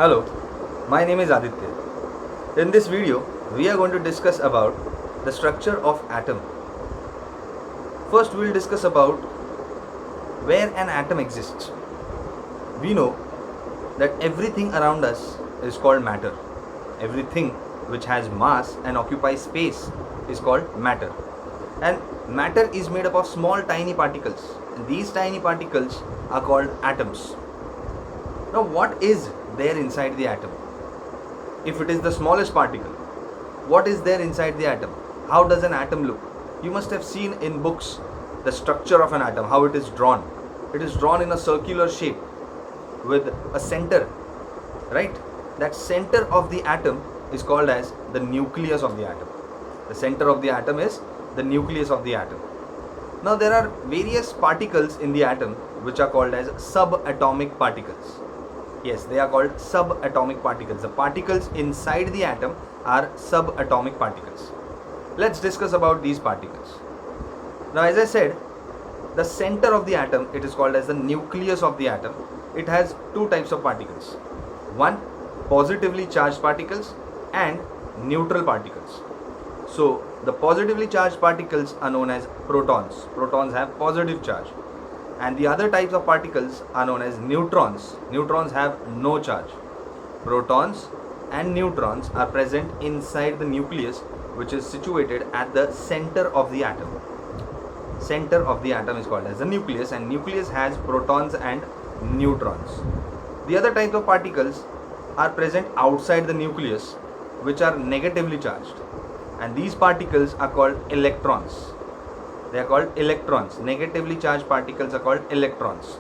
Hello, my name is Aditya. In this video, we are going to discuss about the structure of atom. First, we will discuss about where an atom exists. We know that everything around us is called matter. Everything which has mass and occupies space is called matter. And matter is made up of small tiny particles. And these tiny particles are called atoms. Now, what is there inside the atom? If it is the smallest particle, what is there inside the atom? How does an atom look? You must have seen in books the structure of an atom, how it is drawn. It is drawn in a circular shape with a center, right? That center of the atom is called as the nucleus of the atom. The center of the atom is the nucleus of the atom. Now, there are various particles in the atom which are called as subatomic particles. Yes, they are called subatomic particles. The particles inside the atom are subatomic particles. Let's discuss about these particles. Now, as I said, the center of the atom, it is called as the nucleus of the atom. It has two types of particles. One, positively charged particles and neutral particles. So, the positively charged particles are known as protons. Protons have positive charge. And the other types of particles are known as neutrons. Neutrons have no charge. Protons and neutrons are present inside the nucleus, which is situated at the center of the atom. Center of the atom is called as the nucleus, and nucleus has protons and neutrons. The other types of particles are present outside the nucleus, which are negatively charged, and these particles are called electrons. They are called electrons. Negatively charged particles are called electrons.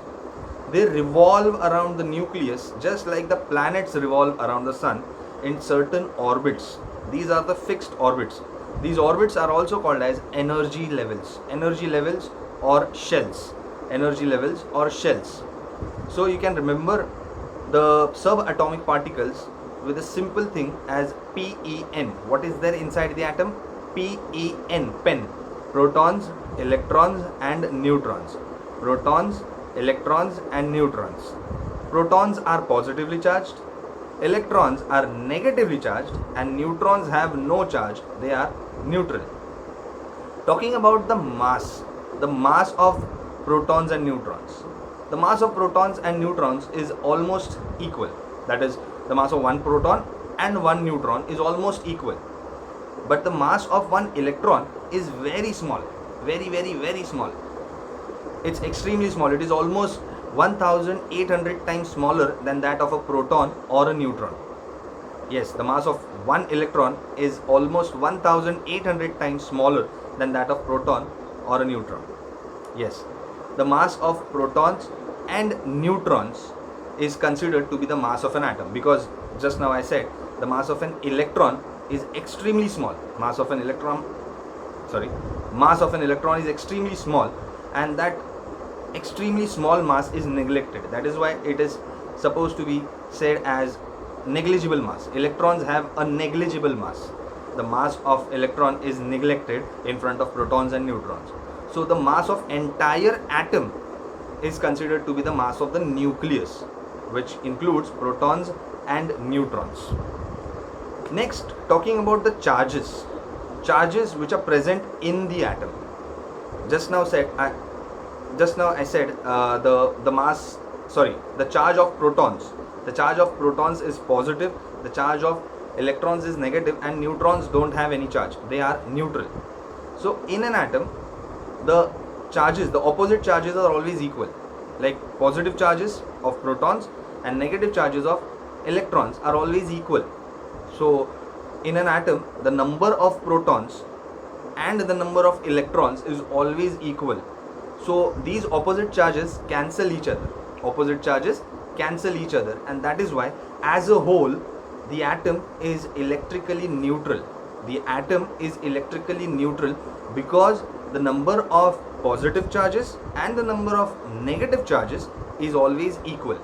They revolve around the nucleus just like the planets revolve around the sun in certain orbits. These are the fixed orbits. These orbits are also called as energy levels. Energy levels or shells. Energy levels or shells. So you can remember the subatomic particles with a simple thing as PEN. What is there inside the atom? PEN, pen. Protons, electrons and neutrons. Protons, electrons and neutrons. Protons are positively charged, electrons are negatively charged, and neutrons have no charge. They are neutral. Talking about the mass of protons and neutrons. The mass of protons and neutrons is almost equal. That is, the mass of one proton and one neutron is almost equal. But the mass of one electron is very small, very small. It's extremely small. It is almost 1800 times smaller than that of a proton or a neutron. Yes, the mass of one electron is almost 1800 times smaller than that of proton or a neutron. Yes, the mass of protons and neutrons is considered to be the mass of an atom, because just now I said the mass of an electron is extremely small. Mass of an electron is extremely small, and that extremely small mass is neglected. That is why it is supposed to be said as negligible mass. Electrons have a negligible mass. The mass of electron is neglected in front of protons and neutrons. So the mass of entire atom is considered to be the mass of the nucleus, which includes protons and neutrons. Next, talking about the charges which are present in the atom. Just now I said the charge of protons. The charge of protons is positive, the charge of electrons is negative, and neutrons don't have any charge. They are neutral. So in an atom, the opposite charges are always equal. Like positive charges of protons and negative charges of electrons are always equal. So in an atom, the number of protons and the number of electrons is always equal. So these opposite charges cancel each other. And that is why, as a whole, the atom is electrically neutral. Because the number of positive charges and the number of negative charges is always equal.